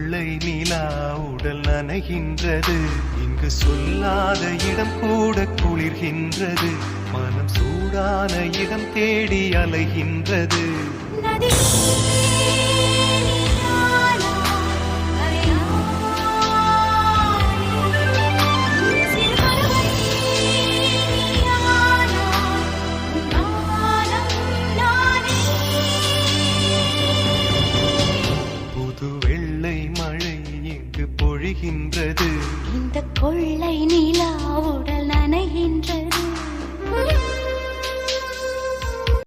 கொள்ளை நிலா உடல் நனைகின்றது. இங்கு சொல்லாத இடம் கூட குளிர்கின்றது. மனம் சூடான இடம் தேடி அலைகின்றது. பொழிகின்றது. இந்த கொள்ளை நிலா உடல் நனைகின்றது.